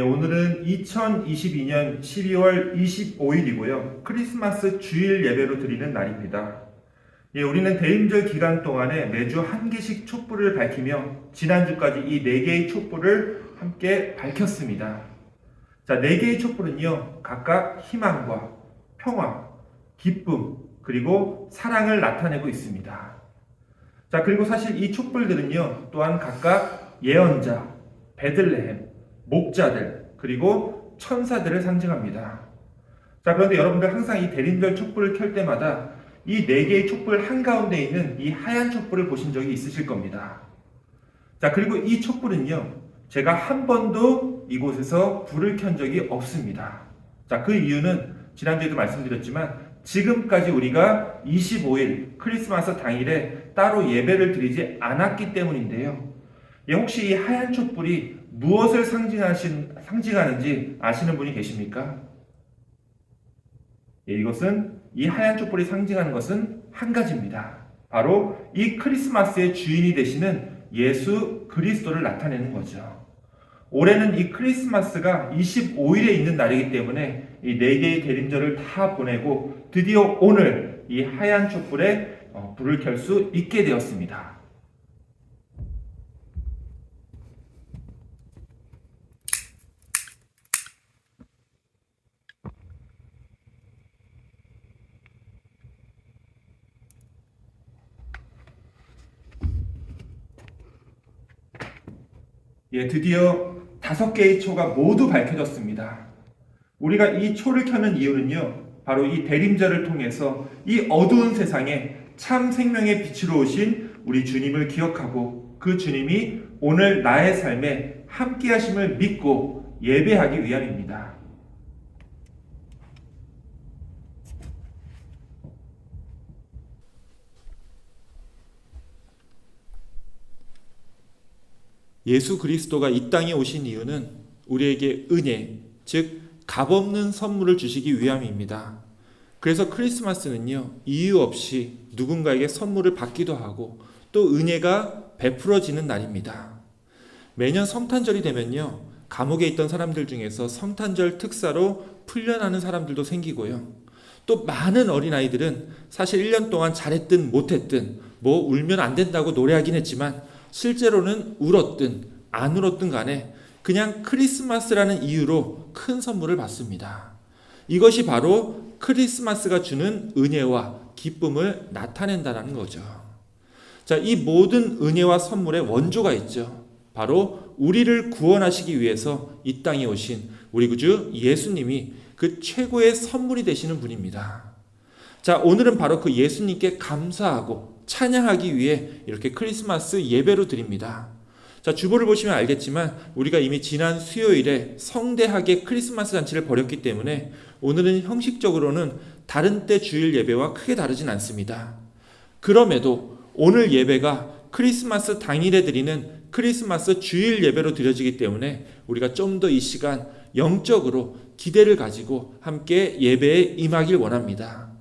오늘은 2022년 12월 25일이고요. 크리스마스 주일 예배로 드리는 날입니다. 우리는 대임절 기간 동안에 매주 한 개씩 촛불을 밝히며 지난주까지 이 네 개의 촛불을 함께 밝혔습니다. 자, 네 개의 촛불은요, 각각 희망과 평화, 기쁨, 그리고 사랑을 나타내고 있습니다. 자, 그리고 사실 이 촛불들은요, 또한 각각 예언자, 베들레헴, 목자들, 그리고 천사들을 상징합니다. 자, 그런데 여러분들 항상 이 대림절 촛불을 켤 때마다 이 네 개의 촛불 한가운데 있는 이 하얀 촛불을 보신 적이 있으실 겁니다. 자, 그리고 이 촛불은요, 제가 한 번도 이곳에서 불을 켠 적이 없습니다. 자, 그 이유는 지난주에도 말씀드렸지만 지금까지 우리가 25일 크리스마스 당일에 따로 예배를 드리지 않았기 때문인데요. 혹시 이 하얀 촛불이 무엇을 상징하는지 아시는 분이 계십니까? 이것은 이 하얀 촛불이 상징하는 것은 한 가지입니다. 바로 이 크리스마스의 주인이 되시는 예수 그리스도를 나타내는 거죠. 올해는 이 크리스마스가 25일에 있는 날이기 때문에 이 네 개의 대림절을 다 보내고 드디어 오늘 이 하얀 촛불에 불을 켤 수 있게 되었습니다. 드디어 5개의 초가 모두 밝혀졌습니다. 우리가 이 초를 켜는 이유는요, 바로 이 대림절을 통해서 이 어두운 세상에 참 생명의 빛으로 오신 우리 주님을 기억하고 그 주님이 오늘 나의 삶에 함께 하심을 믿고 예배하기 위함입니다. 예수 그리스도가 이 땅에 오신 이유는 우리에게 은혜, 즉 값없는 선물을 주시기 위함입니다. 그래서 크리스마스는요, 이유 없이 누군가에게 선물을 받기도 하고 또 은혜가 베풀어지는 날입니다. 매년 성탄절이 되면요, 감옥에 있던 사람들 중에서 성탄절 특사로 풀려나는 사람들도 생기고요. 또 많은 어린아이들은 사실 1년 동안 잘했든 못했든 울면 안 된다고 노래하긴 했지만 실제로는 울었든 안 울었든 간에 그냥 크리스마스라는 이유로 큰 선물을 받습니다. 이것이 바로 크리스마스가 주는 은혜와 기쁨을 나타낸다는 거죠. 자, 이 모든 은혜와 선물의 원조가 있죠. 바로 우리를 구원하시기 위해서 이 땅에 오신 우리 구주 예수님이 그 최고의 선물이 되시는 분입니다. 자, 오늘은 바로 그 예수님께 감사하고 찬양하기 위해 이렇게 크리스마스 예배로 드립니다. 자, 주보를 보시면 알겠지만 우리가 이미 지난 수요일에 성대하게 크리스마스 잔치를 벌였기 때문에 오늘은 형식적으로는 다른 때 주일 예배와 크게 다르진 않습니다. 그럼에도 오늘 예배가 크리스마스 당일에 드리는 크리스마스 주일 예배로 드려지기 때문에 우리가 좀 더 이 시간 영적으로 기대를 가지고 함께 예배에 임하길 원합니다.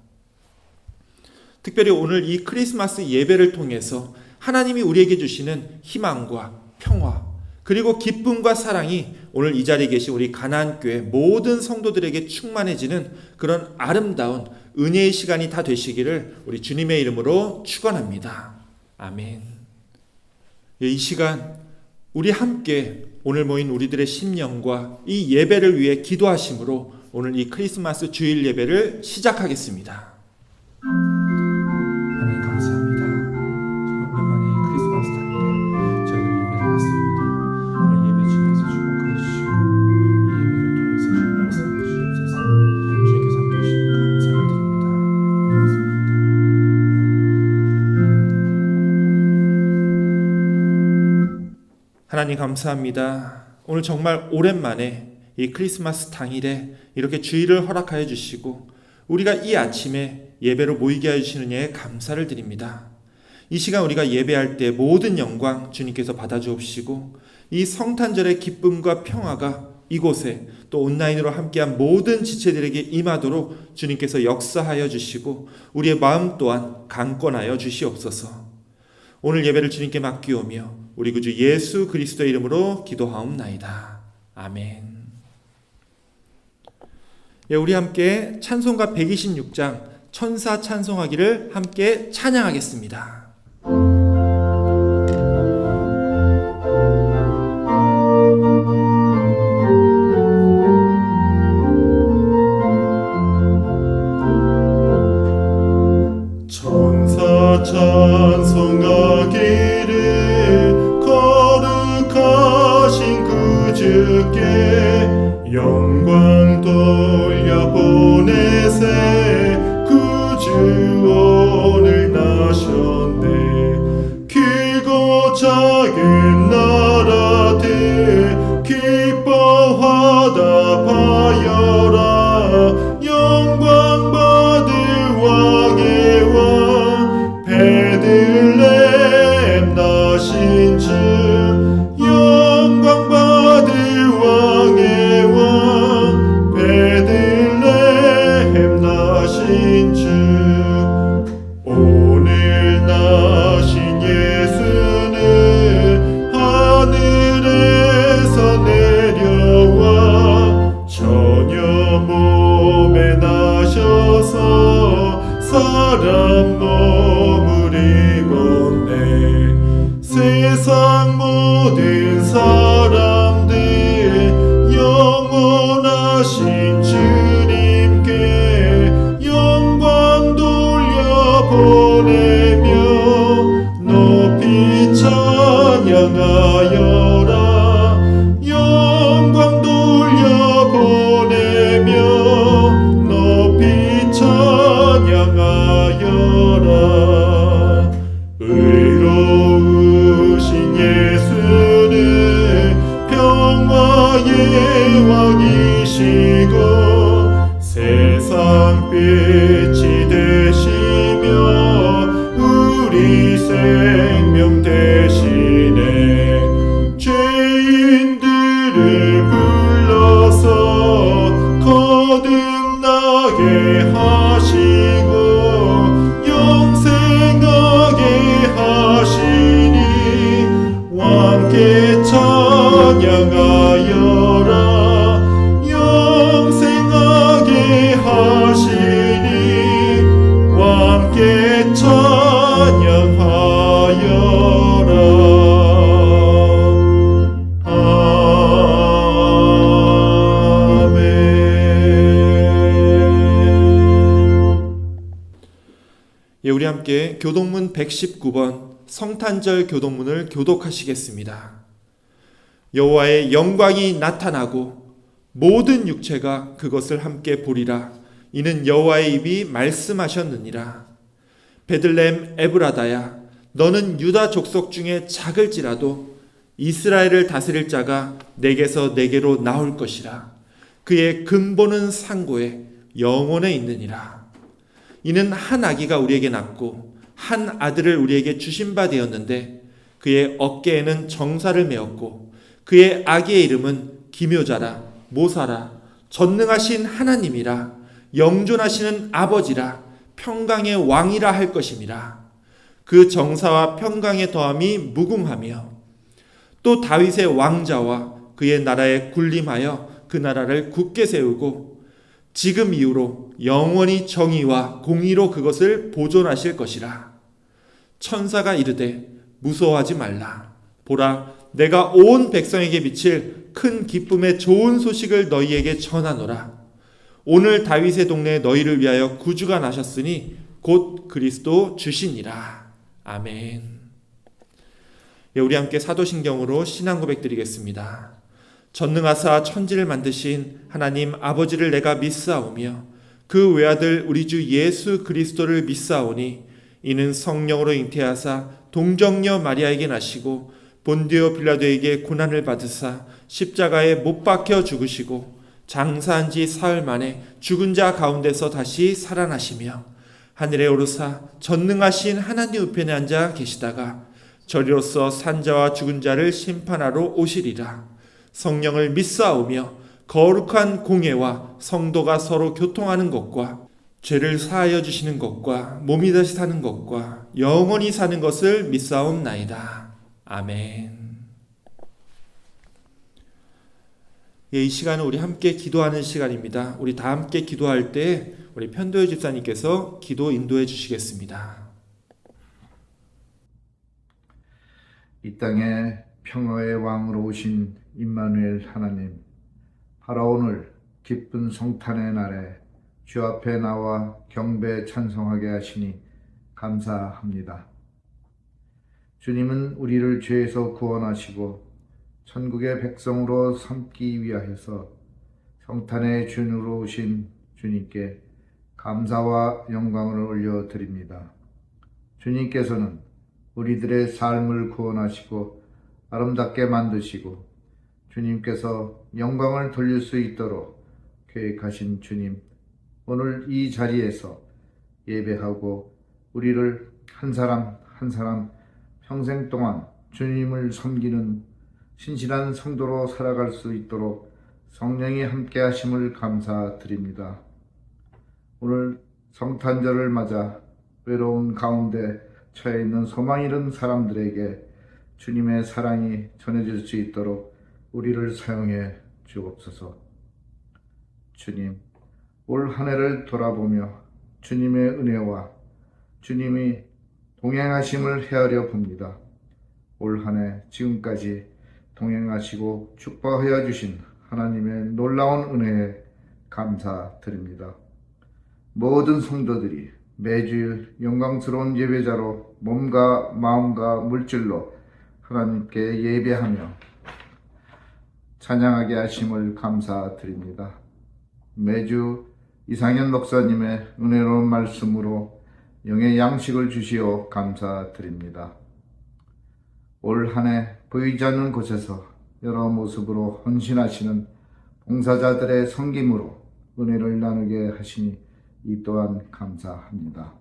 특별히 오늘 이 크리스마스 예배를 통해서 하나님이 우리에게 주시는 희망과 평화 그리고 기쁨과 사랑이 오늘 이 자리에 계신 우리 가나안교회 모든 성도들에게 충만해지는 그런 아름다운 은혜의 시간이 다 되시기를 우리 주님의 이름으로 축원합니다. 아멘. 이 시간 우리 함께 오늘 모인 우리들의 심령과 이 예배를 위해 기도하심으로 오늘 이 크리스마스 주일 예배를 시작하겠습니다. 하나님 감사합니다. 정말 오랜만에 크리스마스 당일에 저희들 예배를 받습니다. 오늘 예배 중에서 축복해 주시고 이 예배를 통해서 말씀해 주시옵소서. 주님께서 함께 해주시니 감사를 드립니다. 하나님 감사합니다. 오늘 정말 오랜만에 이 크리스마스 당일에 이렇게 주일을 허락하여 주시고 우리가 이 아침에 예배로 모이게 해주시느냐에 감사를 드립니다. 이 시간 우리가 예배할 때 모든 영광 주님께서 받아주옵시고 이 성탄절의 기쁨과 평화가 이곳에 또 온라인으로 함께한 모든 지체들에게 임하도록 주님께서 역사하여 주시고 우리의 마음 또한 강권하여 주시옵소서. 오늘 예배를 주님께 맡기오며 우리 구주 예수 그리스도의 이름으로 기도하옵나이다. 아멘. 예, 우리 함께 찬송가 126장 천사 찬송하기를 함께 찬양하겠습니다. 천사 찬송하기를 거룩하신 그 주께 영광 돌려보내세. 그 주 오늘 나셨네. 크고 작은 나라들 기뻐하다 바여라. 영광 받을 왕의 왕 베들레헴 나신 주. 영광 받을 왕의 왕 베들레헴 나신 주. 오늘 나신 예수는 하늘에서 내려와 처녀 몸에 나셔서 사람 몸을 입었네. 세상 모든 사람들 영원하신 주님께 영광 돌려보내며 높이 찬양하여라. 영광 돌려보내며 높이 찬양하여라. 의로우신 예수는 평화의 왕이시고 세상 빛이 되시며 우리 생명 되시네. 죄인들을 불러서 거듭나게 하시고 영생하게 하시니 함께 찬양하여라. 영생하게 하시니 함께 찬양하여라. 아멘. 예, 우리 함께 교독문 119번 성탄절 교독문을 교독하시겠습니다. 여호와의 영광이 나타나고 모든 육체가 그것을 함께 보리라. 이는 여호와의 입이 말씀하셨느니라. 베들레헴 에브라다야, 너는 유다 족속 중에 작을지라도 이스라엘을 다스릴 자가 내게서 내게로 나올 것이라. 그의 근본은 상고에 영원에 있느니라. 이는 한 아기가 우리에게 낳고 한 아들을 우리에게 주신 바 되었는데 그의 어깨에는 정사를 메었고 그의 아기의 이름은 기묘자라, 모사라, 전능하신 하나님이라, 영존하시는 아버지라, 평강의 왕이라 할 것임이라. 그 정사와 평강의 더함이 무궁하며 또 다윗의 왕자와 그의 나라에 군림하여 그 나라를 굳게 세우고 지금 이후로 영원히 정의와 공의로 그것을 보존하실 것이라. 천사가 이르되 무서워하지 말라. 보라, 내가 온 백성에게 미칠 큰 기쁨의 좋은 소식을 너희에게 전하노라. 오늘 다윗의 동네에 너희를 위하여 구주가 나셨으니 곧 그리스도 주시니라. 아멘. 예, 우리 함께 사도신경으로 신앙 고백 드리겠습니다. 전능하사 천지를 만드신 하나님 아버지를 내가 믿사오며 그 외아들 우리 주 예수 그리스도를 믿사오니 이는 성령으로 잉태하사 동정녀 마리아에게 나시고 본디오 빌라도에게 고난을 받으사 십자가에 못 박혀 죽으시고 장사한 지 사흘 만에 죽은 자 가운데서 다시 살아나시며 하늘에 오르사 전능하신 하나님 우편에 앉아 계시다가 저리로서 산자와 죽은 자를 심판하러 오시리라. 성령을 믿사오며 거룩한 공예와 성도가 서로 교통하는 것과 죄를 사하여 주시는 것과 몸이 다시 사는 것과 영원히 사는 것을 믿사옵나이다. 아멘. 이 시간은 우리 함께 기도하는 시간입니다. 우리 다 함께 기도할 때 우리 편도요 집사님께서 기도 인도해 주시겠습니다. 이 땅에 평화의 왕으로 오신 임마누엘 하나님, 바로 오늘 기쁜 성탄의 날에 주 앞에 나와 경배 찬송하게 하시니 감사합니다. 주님은 우리를 죄에서 구원하시고 천국의 백성으로 삼기 위하여서 성탄의 주인으로 오신 주님께 감사와 영광을 올려드립니다. 주님께서는 우리들의 삶을 구원하시고 아름답게 만드시고 주님께서 영광을 돌릴 수 있도록 계획하신 주님, 오늘 이 자리에서 예배하고 우리를 한 사람 한 사람 평생 동안 주님을 섬기는 신실한 성도로 살아갈 수 있도록 성령이 함께 하심을 감사드립니다. 오늘 성탄절을 맞아 외로운 가운데 처해 있는 소망 잃은 사람들에게 주님의 사랑이 전해질 수 있도록 우리를 사용해 주옵소서. 주님, 올 한 해를 돌아보며 주님의 은혜와 주님이 동행하심을 헤아려 봅니다. 올 한 해 지금까지 동행하시고 축복하여 주신 하나님의 놀라운 은혜에 감사드립니다. 모든 성도들이 매주일 영광스러운 예배자로 몸과 마음과 물질로 하나님께 예배하며 찬양하게 하심을 감사드립니다. 매주 이상현 목사님의 은혜로운 말씀으로 영의 양식을 주시어 감사드립니다. 올 한 해 보이지 않는 곳에서 여러 모습으로 헌신하시는 봉사자들의 섬김으로 은혜를 나누게 하시니 이 또한 감사합니다.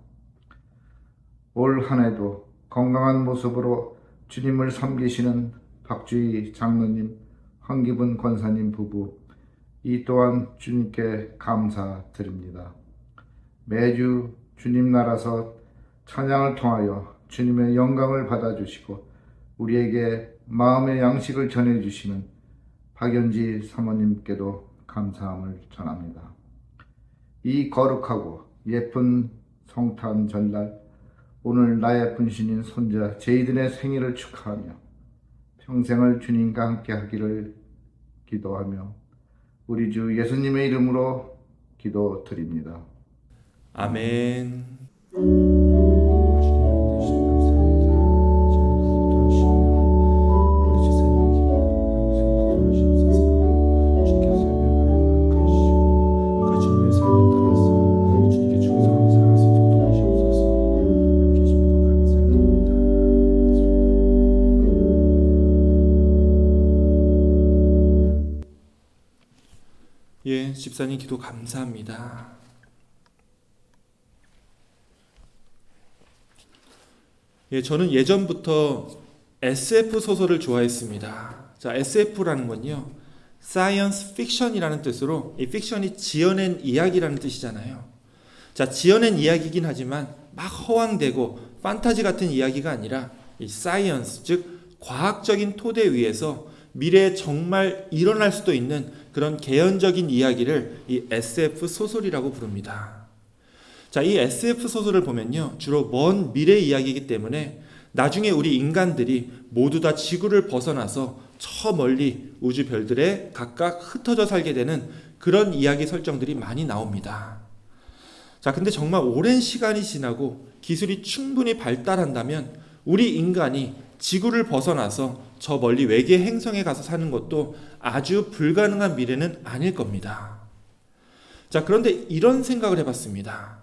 올 한 해도 건강한 모습으로 주님을 섬기시는 박주희 장로님, 황기분 권사님 부부, 이 또한 주님께 감사드립니다. 매주 주님 나라서 찬양을 통하여 주님의 영광을 받아주시고 우리에게 마음의 양식을 전해주시는 박연지 사모님께도 감사함을 전합니다. 이 거룩하고 예쁜 성탄 전날, 오늘 나의 분신인 손자 제이든의 생일을 축하하며 평생을 주님과 함께 하기를 기도하며 우리 주 예수님의 이름으로 기도드립니다. 아멘. 예, 집사님 기도 감사합니다. 예, 저는 예전부터 SF 소설을 좋아했습니다. 자, SF라는 건요, 사이언스 픽션이라는 뜻으로, 이 픽션이 지어낸 이야기라는 뜻이잖아요. 자, 지어낸 이야기이긴 하지만 막 허황되고 판타지 같은 이야기가 아니라 이 사이언스, 즉 과학적인 토대 위에서 미래에 정말 일어날 수도 있는 그런 개연적인 이야기를 이 SF 소설이라고 부릅니다. 자, 이 SF 소설을 보면요, 주로 먼 미래 이야기이기 때문에 나중에 우리 인간들이 모두 다 지구를 벗어나서 저 멀리 우주 별들에 각각 흩어져 살게 되는 그런 이야기 설정들이 많이 나옵니다. 자, 근데 정말 오랜 시간이 지나고 기술이 충분히 발달한다면 우리 인간이 지구를 벗어나서 저 멀리 외계 행성에 가서 사는 것도 아주 불가능한 미래는 아닐 겁니다. 자, 그런데 이런 생각을 해봤습니다.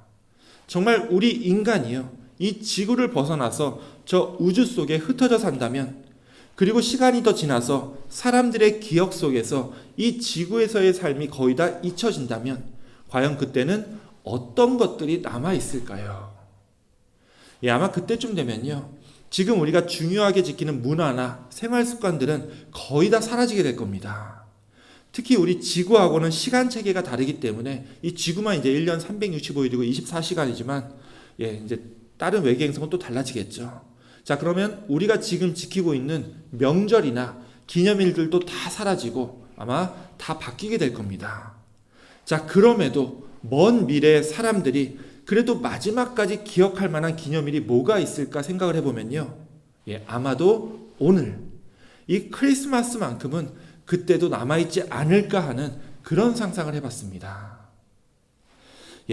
정말 우리 인간이요, 이 지구를 벗어나서 저 우주 속에 흩어져 산다면, 그리고 시간이 더 지나서 사람들의 기억 속에서 이 지구에서의 삶이 거의 다 잊혀진다면 과연 그때는 어떤 것들이 남아있을까요? 예, 아마 그때쯤 되면요, 지금 우리가 중요하게 지키는 문화나 생활 습관들은 거의 다 사라지게 될 겁니다. 특히 우리 지구하고는 시간 체계가 다르기 때문에 이 지구만 이제 1년 365일이고 24시간이지만 예, 이제 다른 외계 행성은 또 달라지겠죠. 자, 그러면 우리가 지금 지키고 있는 명절이나 기념일들도 다 사라지고 아마 다 바뀌게 될 겁니다. 자, 그럼에도 먼 미래의 사람들이 그래도 마지막까지 기억할 만한 기념일이 뭐가 있을까 생각을 해보면요. 아마도 오늘 이 크리스마스만큼은 그때도 남아있지 않을까 하는 그런 상상을 해봤습니다.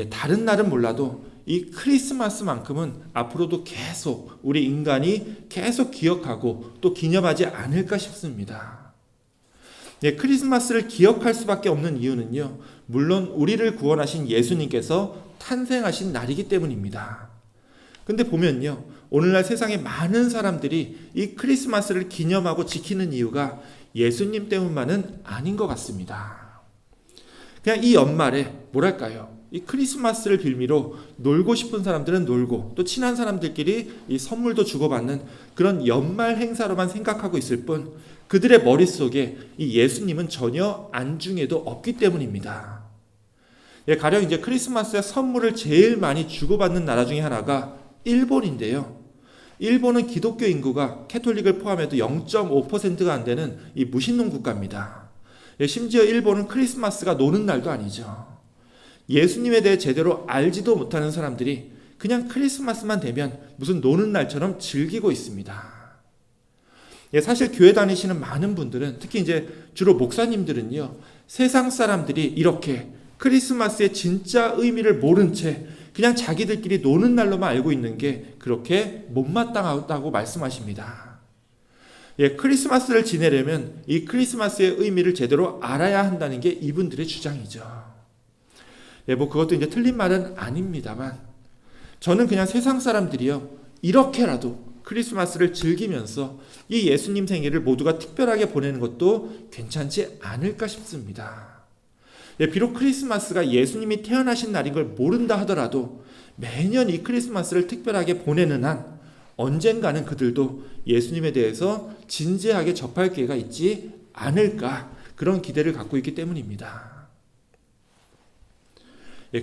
다른 날은 몰라도 이 크리스마스만큼은 앞으로도 계속 우리 인간이 계속 기억하고 또 기념하지 않을까 싶습니다. 크리스마스를 기억할 수밖에 없는 이유는요, 물론 우리를 구원하신 예수님께서 탄생하신 날이기 때문입니다. 근데 보면요, 오늘날 세상에 많은 사람들이 이 크리스마스를 기념하고 지키는 이유가 예수님 때문만은 아닌 것 같습니다. 그냥 이 연말에 뭐랄까요, 이 크리스마스를 빌미로 놀고 싶은 사람들은 놀고 또 친한 사람들끼리 이 선물도 주고받는 그런 연말 행사로만 생각하고 있을 뿐 그들의 머릿속에 이 예수님은 전혀 안중에도 없기 때문입니다. 가령 이제 크리스마스에 선물을 제일 많이 주고받는 나라 중에 하나가 일본인데요. 일본은 기독교 인구가 캐톨릭을 포함해도 0.5%가 안 되는 이 무신론 국가입니다. 심지어 일본은 크리스마스가 노는 날도 아니죠. 예수님에 대해 제대로 알지도 못하는 사람들이 그냥 크리스마스만 되면 무슨 노는 날처럼 즐기고 있습니다. 사실 교회 다니시는 많은 분들은, 특히 이제 주로 목사님들은요, 세상 사람들이 이렇게 크리스마스의 진짜 의미를 모른 채 그냥 자기들끼리 노는 날로만 알고 있는 게 그렇게 못마땅하다고 말씀하십니다. 크리스마스를 지내려면 이 크리스마스의 의미를 제대로 알아야 한다는 게 이분들의 주장이죠. 뭐 그것도 이제 틀린 말은 아닙니다만, 저는 그냥 세상 사람들이요, 이렇게라도 크리스마스를 즐기면서 이 예수님 생일을 모두가 특별하게 보내는 것도 괜찮지 않을까 싶습니다. 비록 크리스마스가 예수님이 태어나신 날인 걸 모른다 하더라도 매년 이 크리스마스를 특별하게 보내는 한 언젠가는 그들도 예수님에 대해서 진지하게 접할 기회가 있지 않을까, 그런 기대를 갖고 있기 때문입니다.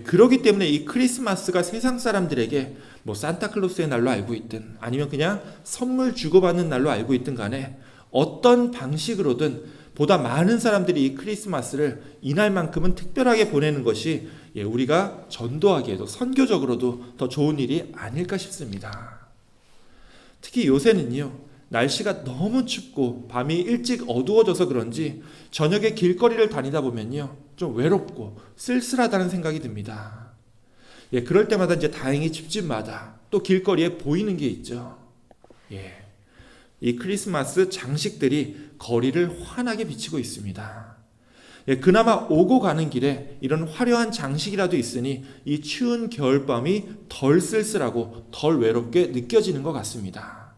그렇기 때문에 이 크리스마스가 세상 사람들에게 뭐 산타클로스의 날로 알고 있든 아니면 그냥 선물 주고받는 날로 알고 있든 간에 어떤 방식으로든 보다 많은 사람들이 이 크리스마스를 이날만큼은 특별하게 보내는 것이 우리가 전도하기에도 선교적으로도 더 좋은 일이 아닐까 싶습니다. 특히 요새는요, 날씨가 너무 춥고 밤이 일찍 어두워져서 그런지 저녁에 길거리를 다니다 보면요, 좀 외롭고 쓸쓸하다는 생각이 듭니다. 그럴 때마다 이제 다행히 집집마다 또 길거리에 보이는 게 있죠. 이 크리스마스 장식들이 거리를 환하게 비치고 있습니다. 그나마 오고 가는 길에 이런 화려한 장식이라도 있으니 이 추운 겨울밤이 덜 쓸쓸하고 덜 외롭게 느껴지는 것 같습니다.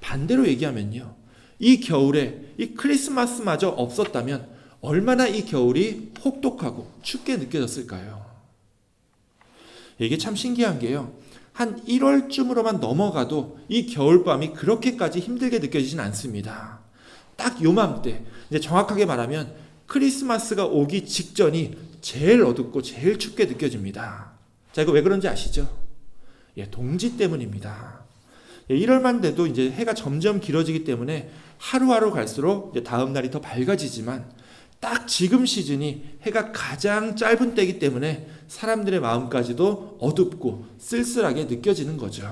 반대로 얘기하면요, 이 겨울에 이 크리스마스마저 없었다면 얼마나 이 겨울이 혹독하고 춥게 느껴졌을까요? 이게 참 신기한 게요, 한 1월쯤으로만 넘어가도 이 겨울밤이 그렇게까지 힘들게 느껴지진 않습니다. 딱 요맘때, 이제 정확하게 말하면 크리스마스가 오기 직전이 제일 어둡고 제일 춥게 느껴집니다. 자, 이거 왜 그런지 아시죠? 동지 때문입니다. 1월만 돼도 이제 해가 점점 길어지기 때문에 하루하루 갈수록 이제 다음 날이 더 밝아지지만 딱 지금 시즌이 해가 가장 짧은 때이기 때문에 사람들의 마음까지도 어둡고 쓸쓸하게 느껴지는 거죠.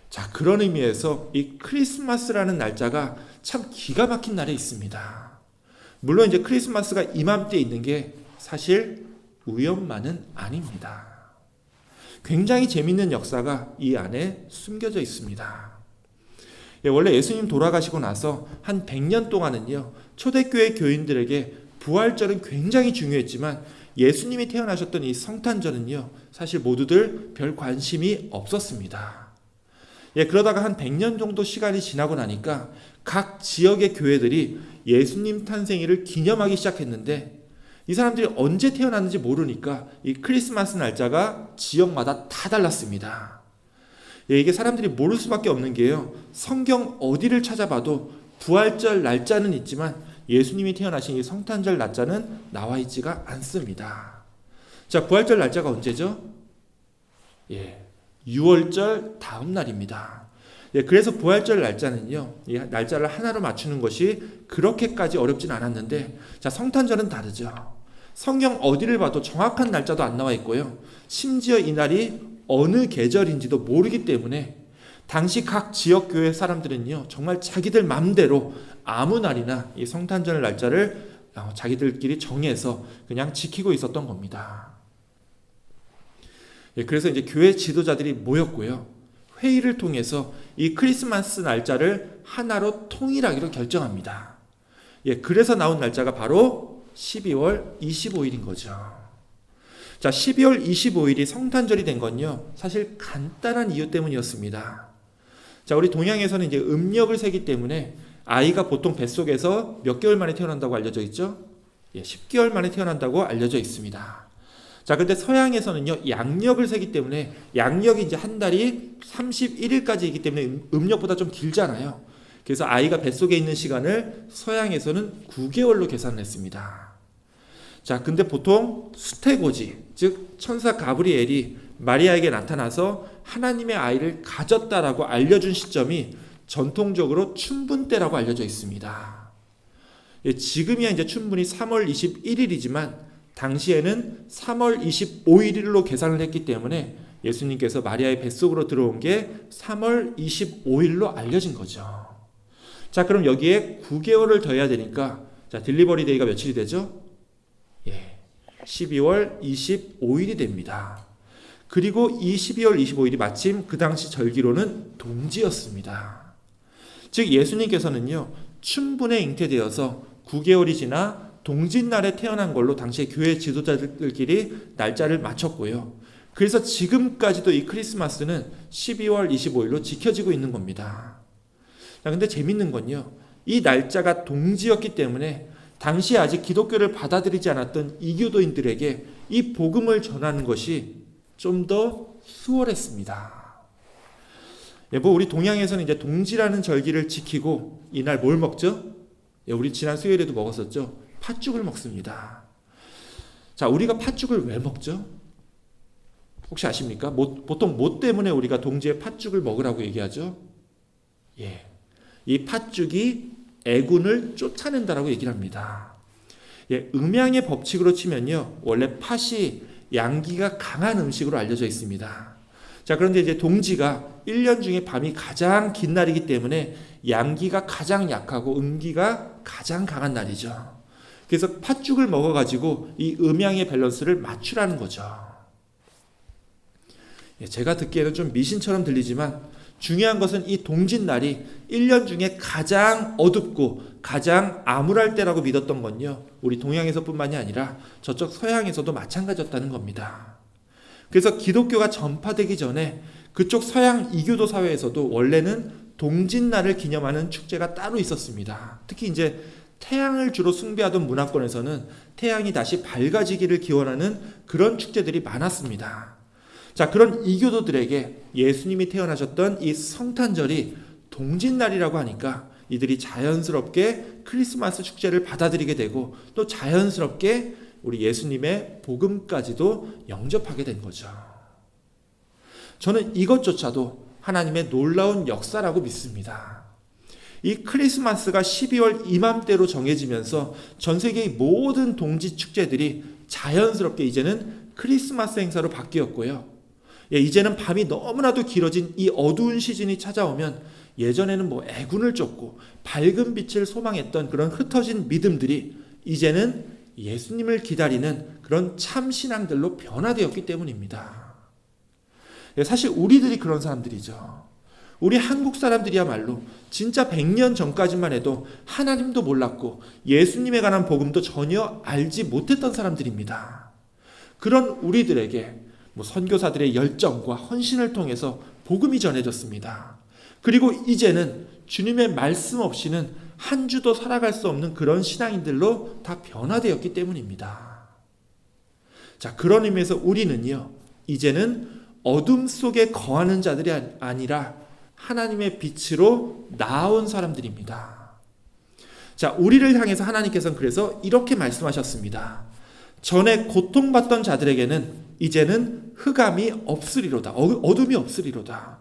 자, 그런 의미에서 이 크리스마스라는 날짜가 참 기가 막힌 날에 있습니다. 물론 이제 크리스마스가 이맘때에 있는 게 사실 우연만은 아닙니다. 굉장히 재밌는 역사가 이 안에 숨겨져 있습니다. 원래 예수님 돌아가시고 나서 한 100년 동안은요, 초대교회 교인들에게 부활절은 굉장히 중요했지만 예수님이 태어나셨던 이 성탄절은요, 사실 모두들 별 관심이 없었습니다. 그러다가 한 100년 정도 시간이 지나고 나니까 각 지역의 교회들이 예수님 탄생일을 기념하기 시작했는데 이 사람들이 언제 태어났는지 모르니까 이 크리스마스 날짜가 지역마다 다 달랐습니다. 이게 사람들이 모를 수밖에 없는 게요, 성경 어디를 찾아봐도 부활절 날짜는 있지만 예수님이 태어나신 이 성탄절 날짜는 나와 있지가 않습니다. 자, 부활절 날짜가 언제죠? 6월절 다음 날입니다. 그래서 부활절 날짜는요, 이 날짜를 하나로 맞추는 것이 그렇게까지 어렵진 않았는데, 자, 성탄절은 다르죠. 성경 어디를 봐도 정확한 날짜도 안 나와 있고요. 심지어 이 날이 어느 계절인지도 모르기 때문에 당시 각 지역 교회 사람들은요, 정말 자기들 맘대로 아무 날이나 이 성탄절 날짜를 자기들끼리 정해서 그냥 지키고 있었던 겁니다. 그래서 이제 교회 지도자들이 모였고요. 회의를 통해서 이 크리스마스 날짜를 하나로 통일하기로 결정합니다. 그래서 나온 날짜가 바로 12월 25일인 거죠. 자, 12월 25일이 성탄절이 된 건요, 사실 간단한 이유 때문이었습니다. 자, 우리 동양에서는 이제 음력을 세기 때문에 아이가 보통 뱃속에서 몇 개월 만에 태어난다고 알려져 있죠? 10개월 만에 태어난다고 알려져 있습니다. 자, 근데 서양에서는요, 양력을 세기 때문에 양력이 이제 한 달이 31일까지이기 때문에 음력보다 좀 길잖아요. 그래서 아이가 뱃속에 있는 시간을 서양에서는 9개월로 계산을 했습니다. 자, 근데 보통 수태고지, 즉 천사 가브리엘이 마리아에게 나타나서 하나님의 아이를 가졌다라고 알려준 시점이 전통적으로 춘분 때라고 알려져 있습니다. 지금이야 이제 춘분이 3월 21일이지만 당시에는 3월 25일로 계산을 했기 때문에 예수님께서 마리아의 뱃속으로 들어온 게 3월 25일로 알려진 거죠. 자, 그럼 여기에 9개월을 더해야 되니까, 자, 딜리버리 데이가 며칠이 되죠? 12월 25일이 됩니다. 그리고 이 12월 25일이 마침 그 당시 절기로는 동지였습니다. 즉 예수님께서는요, 춘분에 잉태되어서 9개월이 지나 동짓날에 태어난 걸로 당시의 교회 지도자들끼리 날짜를 맞췄고요. 그래서 지금까지도 이 크리스마스는 12월 25일로 지켜지고 있는 겁니다. 자, 근데 재밌는 건요, 이 날짜가 동지였기 때문에 당시에 아직 기독교를 받아들이지 않았던 이교도인들에게 이 복음을 전하는 것이 좀 더 수월했습니다. 우리 동양에서는 이제 동지라는 절기를 지키고 이날 뭘 먹죠? 우리 지난 수요일에도 먹었었죠? 팥죽을 먹습니다. 자, 우리가 팥죽을 왜 먹죠? 혹시 아십니까? 보통 뭐 때문에 우리가 동지에 팥죽을 먹으라고 얘기하죠? 이 팥죽이 애군을 쫓아낸다라고 얘기를 합니다. 음양의 법칙으로 치면요, 원래 팥이 양기가 강한 음식으로 알려져 있습니다. 자, 그런데 이제 동지가 1년 중에 밤이 가장 긴 날이기 때문에 양기가 가장 약하고 음기가 가장 강한 날이죠. 그래서 팥죽을 먹어가지고 이 음양의 밸런스를 맞추라는 거죠. 제가 듣기에는 좀 미신처럼 들리지만 중요한 것은 이 동짓날이 1년 중에 가장 어둡고 가장 암울할 때라고 믿었던 건요, 우리 동양에서뿐만이 아니라 저쪽 서양에서도 마찬가지였다는 겁니다. 그래서 기독교가 전파되기 전에 그쪽 서양 이교도 사회에서도 원래는 동짓날을 기념하는 축제가 따로 있었습니다. 특히 이제 태양을 주로 숭배하던 문화권에서는 태양이 다시 밝아지기를 기원하는 그런 축제들이 많았습니다. 자, 그런 이교도들에게 예수님이 태어나셨던 이 성탄절이 동짓날이라고 하니까 이들이 자연스럽게 크리스마스 축제를 받아들이게 되고 또 자연스럽게 우리 예수님의 복음까지도 영접하게 된 거죠. 저는 이것조차도 하나님의 놀라운 역사라고 믿습니다. 이 크리스마스가 12월 이맘때로 정해지면서 전 세계의 모든 동지 축제들이 자연스럽게 이제는 크리스마스 행사로 바뀌었고요. 이제는 밤이 너무나도 길어진 이 어두운 시즌이 찾아오면 예전에는 애군을 쫓고 밝은 빛을 소망했던 그런 흩어진 믿음들이 이제는 예수님을 기다리는 그런 참 신앙들로 변화되었기 때문입니다. 사실 우리들이 그런 사람들이죠. 우리 한국 사람들이야말로 진짜 100년 전까지만 해도 하나님도 몰랐고 예수님에 관한 복음도 전혀 알지 못했던 사람들입니다. 그런 우리들에게 선교사들의 열정과 헌신을 통해서 복음이 전해졌습니다. 그리고 이제는 주님의 말씀 없이는 한 주도 살아갈 수 없는 그런 신앙인들로 다 변화되었기 때문입니다. 자, 그런 의미에서 우리는요, 이제는 어둠 속에 거하는 자들이 아니라 하나님의 빛으로 나아온 사람들입니다. 자, 우리를 향해서 하나님께서는 그래서 이렇게 말씀하셨습니다. 전에 고통받던 자들에게는 이제는 흑암이 없으리로다. 어둠이 없으리로다.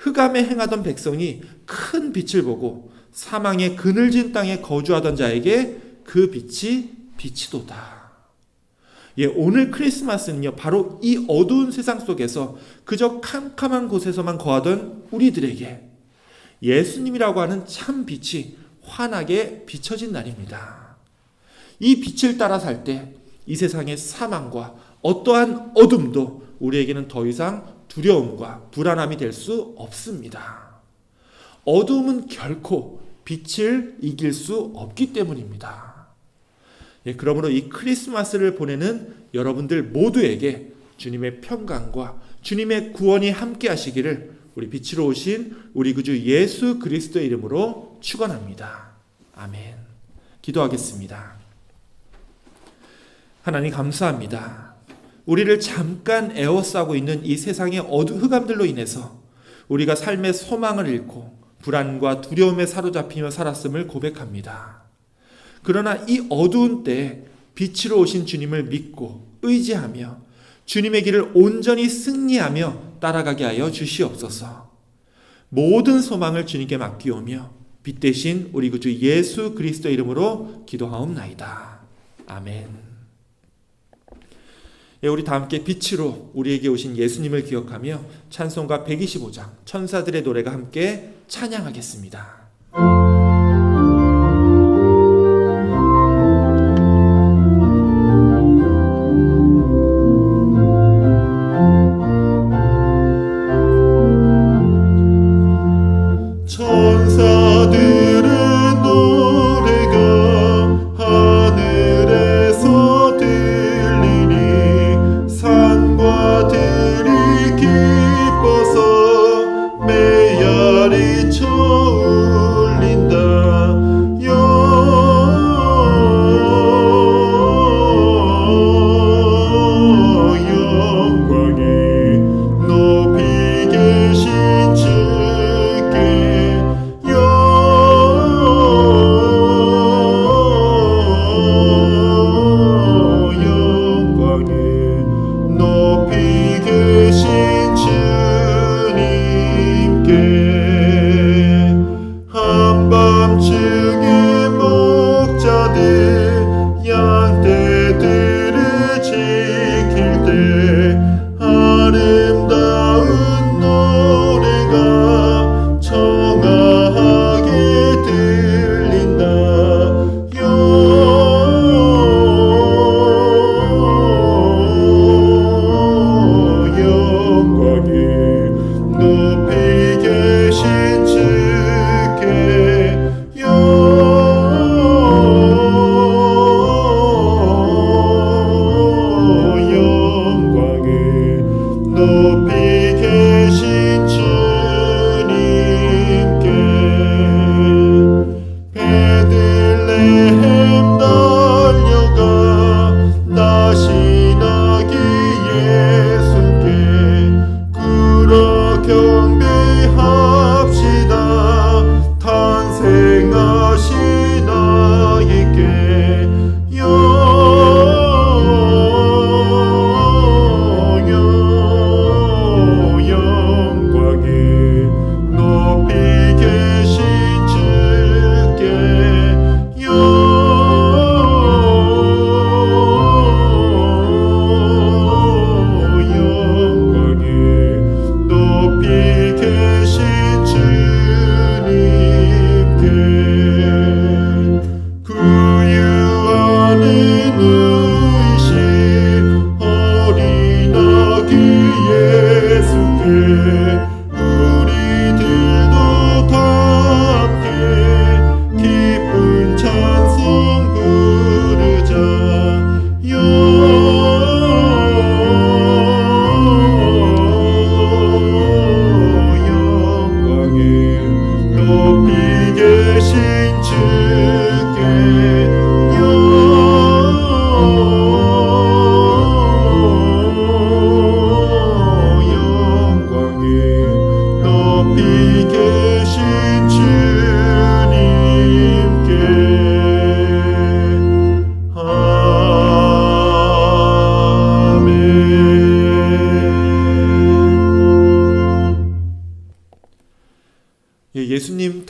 흑암에 행하던 백성이 큰 빛을 보고 사망의 그늘진 땅에 거주하던 자에게 그 빛이 비치도다. 예, 오늘 크리스마스는요, 바로 이 어두운 세상 속에서 그저 캄캄한 곳에서만 거하던 우리들에게 예수님이라고 하는 참 빛이 환하게 비춰진 날입니다. 이 빛을 따라 살 때 이 세상의 사망과 어떠한 어둠도 우리에게는 더 이상 두려움과 불안함이 될 수 없습니다. 어두움은 결코 빛을 이길 수 없기 때문입니다. 예, 그러므로 이 크리스마스를 보내는 여러분들 모두에게 주님의 평강과 주님의 구원이 함께 하시기를 우리 빛으로 오신 우리 구주 예수 그리스도의 이름으로 축원합니다. 아멘. 기도하겠습니다. 하나님 감사합니다. 우리를 잠깐 에워싸고 있는 이 세상의 흑암들로 인해서 우리가 삶의 소망을 잃고 불안과 두려움에 사로잡히며 살았음을 고백합니다. 그러나 이 어두운 때에 빛으로 오신 주님을 믿고 의지하며 주님의 길을 온전히 승리하며 따라가게 하여 주시옵소서. 모든 소망을 주님께 맡기오며 빛 대신 우리 구주 예수 그리스도 이름으로 기도하옵나이다. 아멘. 예, 우리 다 함께 빛으로 우리에게 오신 예수님을 기억하며 찬송가 125장 천사들의 노래가 함께 찬양하겠습니다. 천사들의 노래가 하늘에서 들리니 산과 들이 기뻐서 메아리 쳐우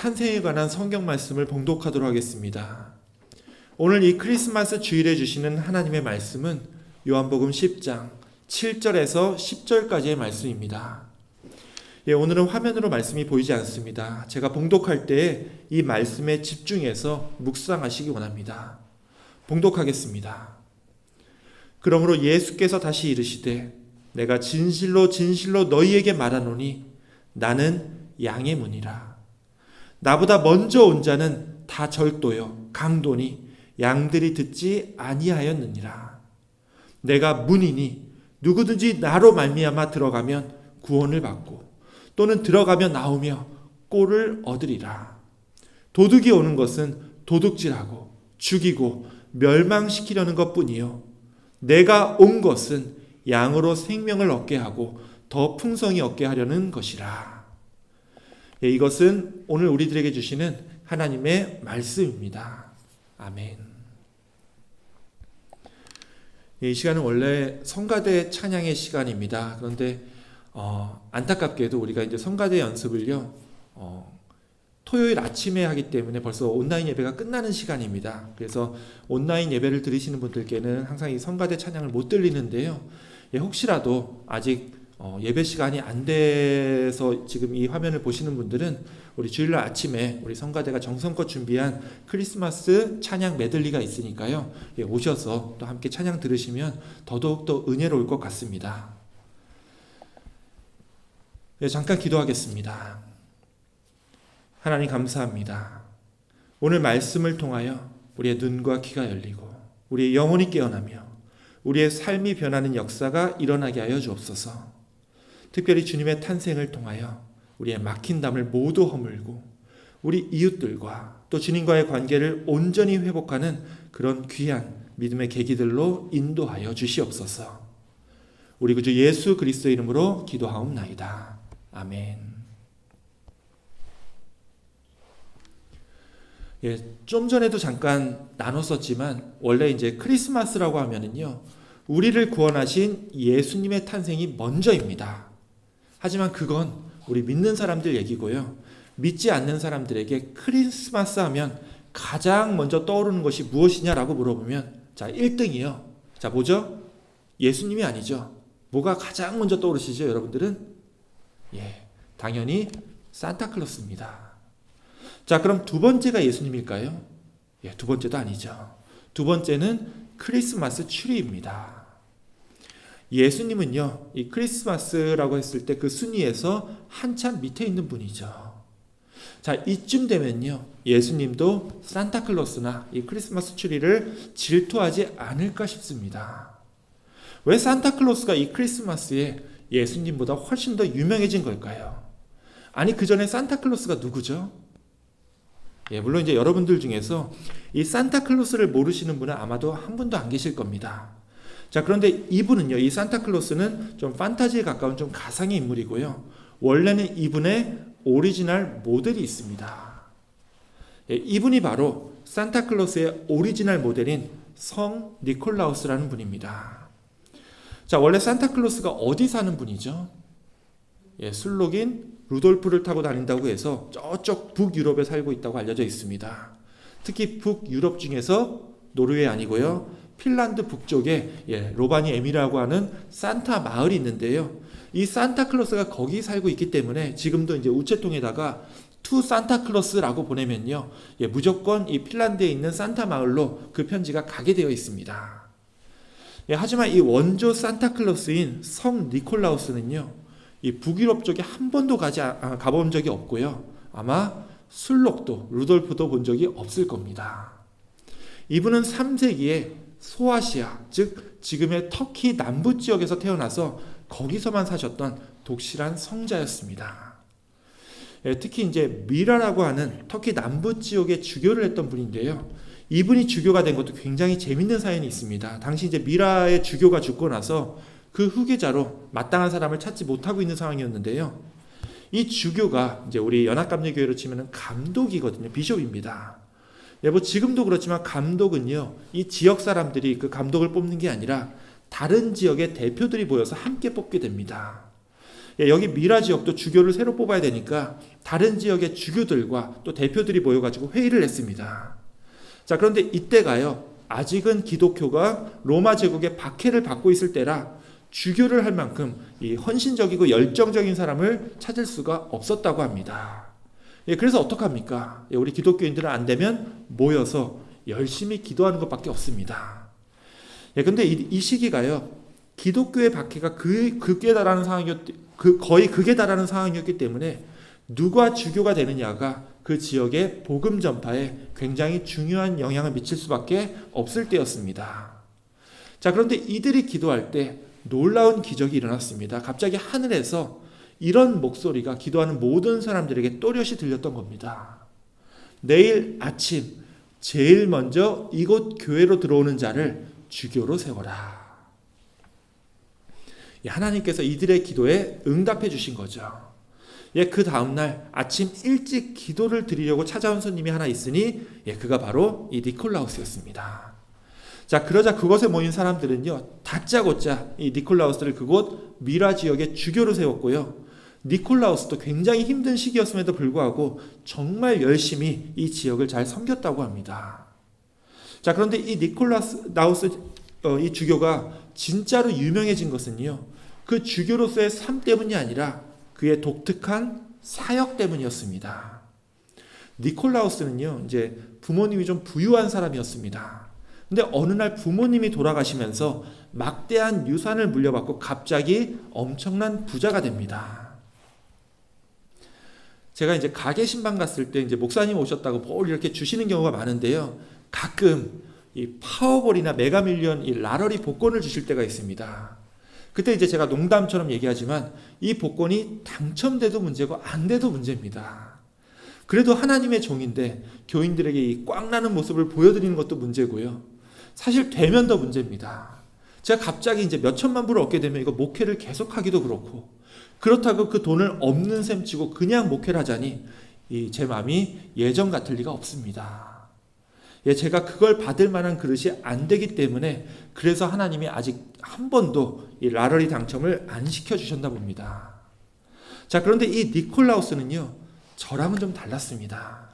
탄생에 관한 성경 말씀을 봉독하도록 하겠습니다. 오늘 이 크리스마스 주일에 주시는 하나님의 말씀은 요한복음 10장 7절에서 10절까지의 말씀입니다. 오늘은 화면으로 말씀이 보이지 않습니다. 제가 봉독할 때 이 말씀에 집중해서 묵상하시기 원합니다. 봉독하겠습니다. 그러므로 예수께서 다시 이르시되 내가 진실로 진실로 너희에게 말하노니 나는 양의 문이라. 나보다 먼저 온 자는 다 절도요 강도니 양들이 듣지 아니하였느니라. 내가 문이니 누구든지 나로 말미암아 들어가면 구원을 받고 또는 들어가며 나오며 꼴을 얻으리라. 도둑이 오는 것은 도둑질하고 죽이고 멸망시키려는 것뿐이요 내가 온 것은 양으로 생명을 얻게 하고 더 풍성히 얻게 하려는 것이라. 이것은 오늘 우리들에게 주시는 하나님의 말씀입니다. 아멘. 이 시간은 원래 성가대 찬양의 시간입니다. 그런데 안타깝게도 우리가 이제 성가대 연습을요 토요일 아침에 하기 때문에 벌써 온라인 예배가 끝나는 시간입니다. 그래서 온라인 예배를 들으시는 분들께는 항상 이 성가대 찬양을 못 들리는데요. 혹시라도 아직 예배 시간이 안 돼서 지금 이 화면을 보시는 분들은 우리 주일날 아침에 우리 성가대가 정성껏 준비한 크리스마스 찬양 메들리가 있으니까요. 오셔서 또 함께 찬양 들으시면 더더욱 은혜로울 것 같습니다. 잠깐 기도하겠습니다. 하나님 감사합니다. 오늘 말씀을 통하여 우리의 눈과 귀가 열리고 우리의 영혼이 깨어나며 우리의 삶이 변하는 역사가 일어나게 하여 주옵소서. 특별히 주님의 탄생을 통하여 우리의 막힌 담을 모두 허물고 우리 이웃들과 또 주님과의 관계를 온전히 회복하는 그런 귀한 믿음의 계기들로 인도하여 주시옵소서. 우리 구주 예수 그리스도의 이름으로 기도하옵나이다. 아멘. 좀 전에도 잠깐 나눴었지만 원래 이제 크리스마스라고 하면은요 우리를 구원하신 예수님의 탄생이 먼저입니다. 하지만 그건 우리 믿는 사람들 얘기고요. 믿지 않는 사람들에게 크리스마스 하면 가장 먼저 떠오르는 것이 무엇이냐라고 물어보면 자 1등이요. 자 뭐죠? 예수님이 아니죠. 뭐가 가장 먼저 떠오르시죠 여러분들은? 당연히 산타클로스입니다. 자 그럼 두 번째가 예수님일까요? 두 번째도 아니죠. 두 번째는 크리스마스 추리입니다. 예수님은요 이 크리스마스라고 했을 때 그 순위에서 한참 밑에 있는 분이죠. 자 이쯤 되면요 예수님도 산타클로스나 이 크리스마스 추리를 질투하지 않을까 싶습니다. 왜 산타클로스가 이 크리스마스에 예수님보다 훨씬 더 유명해진 걸까요? 아니 그 전에 산타클로스가 누구죠? 물론 이제 여러분들 중에서 이 산타클로스를 모르시는 분은 아마도 한 분도 안 계실 겁니다. 자 그런데 이분은요 이 산타클로스는 좀 판타지에 가까운 좀 가상의 인물이고요. 원래는 이분의 오리지널 모델이 있습니다. 이분이 바로 산타클로스의 오리지널 모델인 성 니콜라우스라는 분입니다. 자 원래 산타클로스가 어디 사는 분이죠? 술록인 루돌프를 타고 다닌다고 해서 저쪽 북유럽에 살고 있다고 알려져 있습니다. 특히 북유럽 중에서 노르웨이 아니고요. 핀란드 북쪽에 로바니에미라고 하는 산타 마을이 있는데요. 이 산타클로스가 거기 살고 있기 때문에 지금도 이제 우체통에다가 투 산타클로스라고 보내면요. 무조건 이 핀란드에 있는 산타 마을로 그 편지가 가게 되어 있습니다. 하지만 이 원조 산타클로스인 성 니콜라우스는요. 이 북유럽 쪽에 한 번도 가본 적이 없고요. 아마 술록도 루돌프도 본 적이 없을 겁니다. 이분은 3세기에 소아시아, 즉 지금의 터키 남부 지역에서 태어나서 거기서만 사셨던 독실한 성자였습니다. 특히 이제 미라라고 하는 터키 남부 지역에 주교를 했던 분인데요. 이분이 주교가 된 것도 굉장히 재밌는 사연이 있습니다. 당시 이제 미라의 주교가 죽고 나서 그 후계자로 마땅한 사람을 찾지 못하고 있는 상황이었는데요. 이 주교가 이제 우리 연합감리교회로 치면은 감독이거든요. 비숍입니다. 뭐 지금도 그렇지만 감독은요, 이 지역 사람들이 그 감독을 뽑는 게 아니라 다른 지역의 대표들이 모여서 함께 뽑게 됩니다. 여기 미라 지역도 주교를 새로 뽑아야 되니까 다른 지역의 주교들과 또 대표들이 모여가지고 회의를 했습니다. 자, 그런데 이때가요, 아직은 기독교가 로마 제국의 박해를 받고 있을 때라 주교를 할 만큼 이 헌신적이고 열정적인 사람을 찾을 수가 없었다고 합니다. 그래서 어떡합니까? 우리 기독교인들은 안 되면 모여서 열심히 기도하는 것밖에 없습니다. 근데 이 시기가요, 기독교의 박해가 극에 달하는 거의 극에 달하는 상황이었기 때문에 누가 주교가 되느냐가 그 지역의 복음 전파에 굉장히 중요한 영향을 미칠 수밖에 없을 때였습니다. 자, 그런데 이들이 기도할 때 놀라운 기적이 일어났습니다. 갑자기 하늘에서 이런 목소리가 기도하는 모든 사람들에게 또렷이 들렸던 겁니다. 내일 아침 제일 먼저 이곳 교회로 들어오는 자를 주교로 세워라. 하나님께서 이들의 기도에 응답해 주신 거죠. 그 다음날 아침 일찍 기도를 드리려고 찾아온 손님이 하나 있으니 그가 바로 이 니콜라우스였습니다. 자, 그러자 그곳에 모인 사람들은요, 다짜고짜 이 니콜라우스를 그곳 미라 지역의 주교로 세웠고요, 니콜라우스도 굉장히 힘든 시기였음에도 불구하고 정말 열심히 이 지역을 잘 섬겼다고 합니다. 자, 그런데 이 니콜라우스 이 주교가 진짜로 유명해진 것은요, 그 주교로서의 삶 때문이 아니라 그의 독특한 사역 때문이었습니다. 니콜라우스는요, 이제 부모님이 좀 부유한 사람이었습니다. 근데 어느 날 부모님이 돌아가시면서 막대한 유산을 물려받고 갑자기 엄청난 부자가 됩니다. 제가 이제 가게 신방 갔을 때 이제 목사님 오셨다고 뭘 이렇게 주시는 경우가 많은데요, 가끔 이 파워볼이나 메가밀리언 이 라러리 복권을 주실 때가 있습니다. 그때 이제 제가 농담처럼 얘기하지만 이 복권이 당첨돼도 문제고 안 돼도 문제입니다. 그래도 하나님의 종인데 교인들에게 이 꽝 나는 모습을 보여드리는 것도 문제고요, 사실 되면 더 문제입니다. 제가 갑자기 이제 몇 천만 불을 얻게 되면 이거 목회를 계속하기도 그렇고, 그렇다고 그 돈을 없는 셈 치고 그냥 목회를 하자니 제 마음이 예전 같을 리가 없습니다. 제가 그걸 받을 만한 그릇이 안 되기 때문에 그래서 하나님이 아직 한 번도 이 라러리 당첨을 안 시켜주셨나 봅니다. 자, 그런데 이 니콜라우스는요, 저랑은 좀 달랐습니다.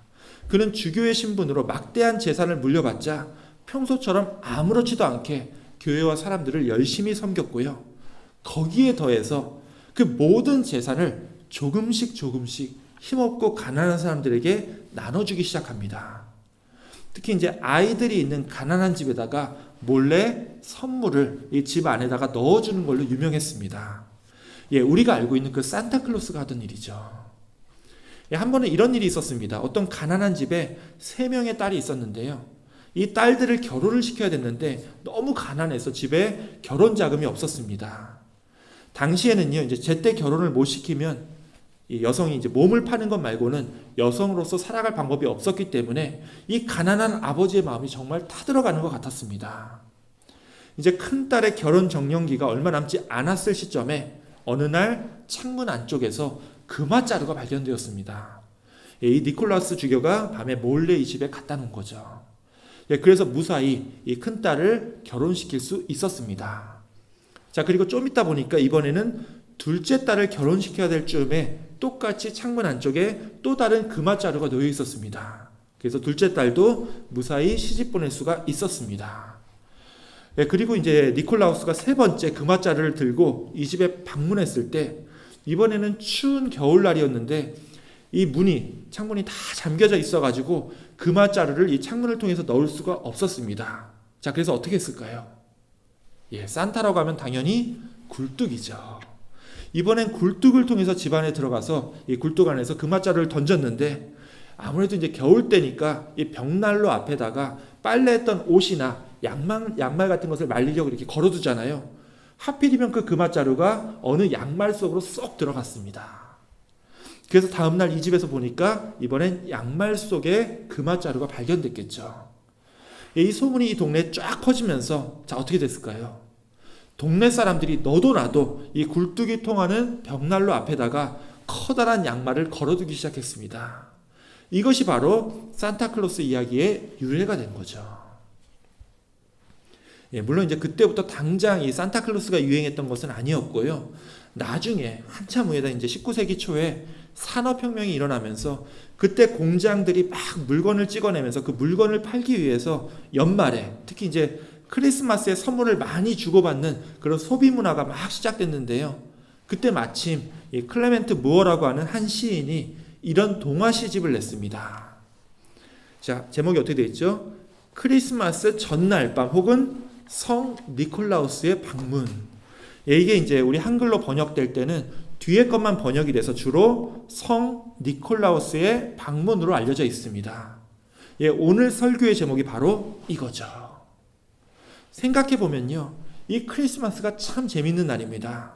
그는 주교의 신분으로 막대한 재산을 물려받자 평소처럼 아무렇지도 않게 교회와 사람들을 열심히 섬겼고요, 거기에 더해서 그 모든 재산을 조금씩 힘없고 가난한 사람들에게 나눠주기 시작합니다. 특히 이제 아이들이 있는 가난한 집에다가 몰래 선물을 이 집 안에다가 넣어주는 걸로 유명했습니다. 우리가 알고 있는 그 산타클로스가 하던 일이죠. 한 번은 이런 일이 있었습니다. 어떤 가난한 집에 3명의 딸이 있었는데요, 이 딸들을 결혼을 시켜야 됐는데 너무 가난해서 집에 결혼 자금이 없었습니다. 당시에는요, 이제 제때 결혼을 못 시키면 이 여성이 이제 몸을 파는 것 말고는 여성으로서 살아갈 방법이 없었기 때문에 이 가난한 아버지의 마음이 정말 타들어가는 것 같았습니다. 이제 큰딸의 결혼 정년기가 얼마 남지 않았을 시점에 어느 날 창문 안쪽에서 금화자루가 발견되었습니다. 이 니콜라우스 주교가 밤에 몰래 이 집에 갖다 놓은 거죠. 그래서 무사히 이 큰딸을 결혼시킬 수 있었습니다. 자, 그리고 좀 있다 보니까 이번에는 둘째 딸을 결혼시켜야 될 즈음에 똑같이 창문 안쪽에 또 다른 금화자루가 놓여 있었습니다. 그래서 둘째 딸도 무사히 시집 보낼 수가 있었습니다. 그리고 이제 니콜라우스가 3번째 금화자루를 들고 이 집에 방문했을 때 이번에는 추운 겨울날이었는데 이 창문이 다 잠겨져 있어가지고 금화자루를 이 창문을 통해서 넣을 수가 없었습니다. 자, 그래서 어떻게 했을까요? 산타라고 하면 당연히 굴뚝이죠. 이번엔 굴뚝을 통해서 집 안에 들어가서 이 굴뚝 안에서 금화자루를 던졌는데 아무래도 이제 겨울 때니까 이 벽난로 앞에다가 빨래했던 옷이나 양말 같은 것을 말리려고 이렇게 걸어두잖아요. 하필이면 그 금화자루가 어느 양말 속으로 쏙 들어갔습니다. 그래서 다음날 이 집에서 보니까 이번엔 양말 속에 금화자루가 발견됐겠죠. 이 소문이 이 동네에 쫙 퍼지면서 자, 어떻게 됐을까요? 동네 사람들이 너도 나도 이 굴뚝이 통하는 벽난로 앞에다가 커다란 양말을 걸어두기 시작했습니다. 이것이 바로 산타클로스 이야기의 유래가 된 거죠. 물론 이제 그때부터 당장 이 산타클로스가 유행했던 것은 아니었고요. 나중에 한참 후에다 이제 19세기 초에 산업혁명이 일어나면서 그때 공장들이 막 물건을 찍어내면서 그 물건을 팔기 위해서 연말에 특히 이제 크리스마스에 선물을 많이 주고받는 그런 소비 문화가 막 시작됐는데요. 그때 마침 이 클레멘트 무어라고 하는 한 시인이 이런 동화 시집을 냈습니다. 자, 제목이 어떻게 되어 있죠? 크리스마스 전날 밤 혹은 성 니콜라우스의 방문. 이게 이제 우리 한글로 번역될 때는 뒤에 것만 번역이 돼서 주로 성 니콜라우스의 방문으로 알려져 있습니다. 오늘 설교의 제목이 바로 이거죠. 생각해 보면요, 이 크리스마스가 참 재밌는 날입니다.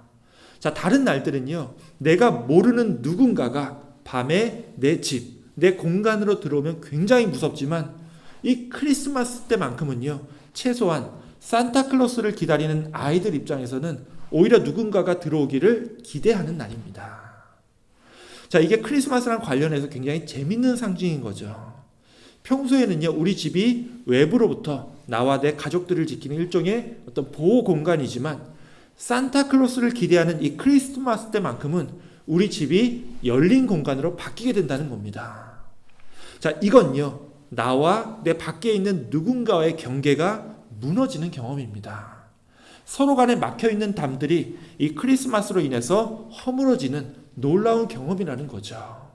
자, 다른 날들은요, 내가 모르는 누군가가 밤에 내 집, 내 공간으로 들어오면 굉장히 무섭지만 이 크리스마스 때만큼은요, 최소한 산타클로스를 기다리는 아이들 입장에서는 오히려 누군가가 들어오기를 기대하는 날입니다. 자, 이게 크리스마스랑 관련해서 굉장히 재밌는 상징인 거죠. 평소에는요, 우리 집이 외부로부터 나와 내 가족들을 지키는 일종의 어떤 보호 공간이지만 산타클로스를 기대하는 이 크리스마스 때만큼은 우리 집이 열린 공간으로 바뀌게 된다는 겁니다. 자, 이건요, 나와 내 밖에 있는 누군가와의 경계가 무너지는 경험입니다. 서로 간에 막혀있는 담들이 이 크리스마스로 인해서 허물어지는 놀라운 경험이라는 거죠.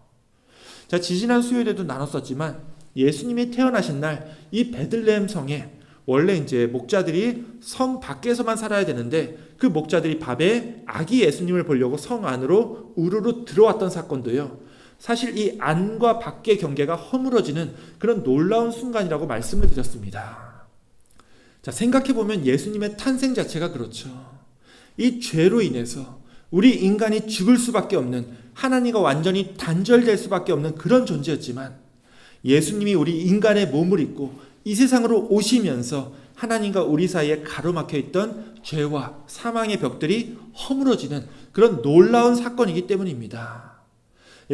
자, 지지난 수요일에도 나눴었지만 예수님이 태어나신 날 이 베들레헴 성에 원래 이제 목자들이 성 밖에서만 살아야 되는데 그 목자들이 밤에 아기 예수님을 보려고 성 안으로 우르르 들어왔던 사건도요, 사실 이 안과 밖의 경계가 허물어지는 그런 놀라운 순간이라고 말씀을 드렸습니다. 자, 생각해보면 예수님의 탄생 자체가 그렇죠. 이 죄로 인해서 우리 인간이 죽을 수밖에 없는, 하나님과 완전히 단절될 수밖에 없는 그런 존재였지만 예수님이 우리 인간의 몸을 입고 이 세상으로 오시면서 하나님과 우리 사이에 가로막혀 있던 죄와 사망의 벽들이 허물어지는 그런 놀라운 사건이기 때문입니다.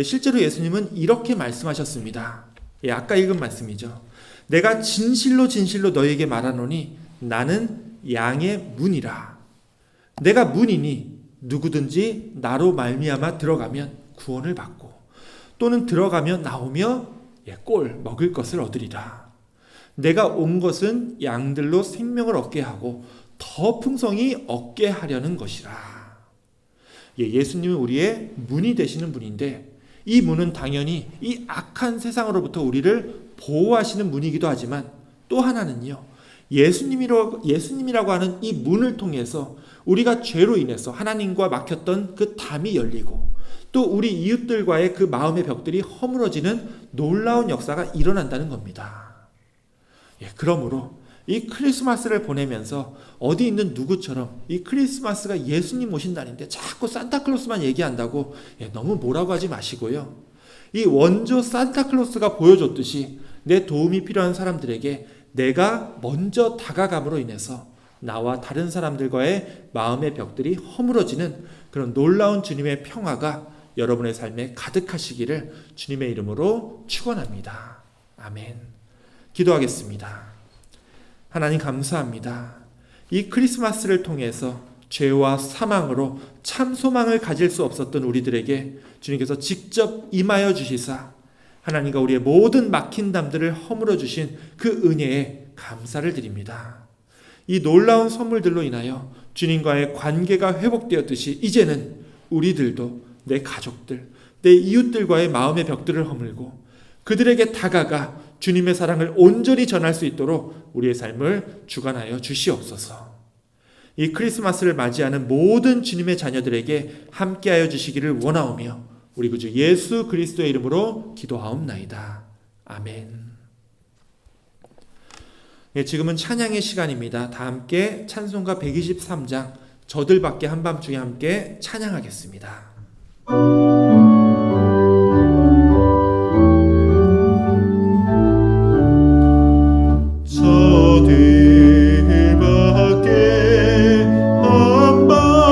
실제로 예수님은 이렇게 말씀하셨습니다. 아까 읽은 말씀이죠. 내가 진실로 진실로 너희에게 말하노니 나는 양의 문이라. 내가 문이니 누구든지 나로 말미암아 들어가면 구원을 받고 또는 들어가며 나오며 꼴 먹을 것을 얻으리라. 내가 온 것은 양들로 생명을 얻게 하고 더 풍성히 얻게 하려는 것이라. 예수님은 우리의 문이 되시는 분인데 이 문은 당연히 이 악한 세상으로부터 우리를 보호하시는 문이기도 하지만 또 하나는요, 예수님이라고 하는 이 문을 통해서 우리가 죄로 인해서 하나님과 막혔던 그 담이 열리고 또 우리 이웃들과의 그 마음의 벽들이 허물어지는 놀라운 역사가 일어난다는 겁니다. 그러므로 이 크리스마스를 보내면서 어디 있는 누구처럼 이 크리스마스가 예수님 오신 날인데 자꾸 산타클로스만 얘기한다고 너무 뭐라고 하지 마시고요. 이 원조 산타클로스가 보여줬듯이 내 도움이 필요한 사람들에게 내가 먼저 다가감으로 인해서 나와 다른 사람들과의 마음의 벽들이 허물어지는 그런 놀라운 주님의 평화가 여러분의 삶에 가득하시기를 주님의 이름으로 축원합니다. 아멘. 기도하겠습니다. 하나님 감사합니다. 이 크리스마스를 통해서 죄와 사망으로 참 소망을 가질 수 없었던 우리들에게 주님께서 직접 임하여 주시사 하나님과 우리의 모든 막힌 담들을 허물어 주신 그 은혜에 감사를 드립니다. 이 놀라운 선물들로 인하여 주님과의 관계가 회복되었듯이 이제는 우리들도 내 가족들, 내 이웃들과의 마음의 벽들을 허물고 그들에게 다가가 주님의 사랑을 온전히 전할 수 있도록 우리의 삶을 주관하여 주시옵소서. 이 크리스마스를 맞이하는 모든 주님의 자녀들에게 함께하여 주시기를 원하오며 우리 구주 예수 그리스도의 이름으로 기도하옵나이다. 아멘. 지금은 찬양의 시간입니다. 다 함께 찬송가 123장 저들밖에 한밤중에 함께 찬양하겠습니다. 저들밖에 한밤중에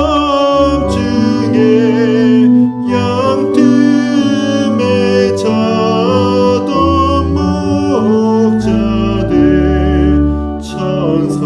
양틈에 자던 목자들 천사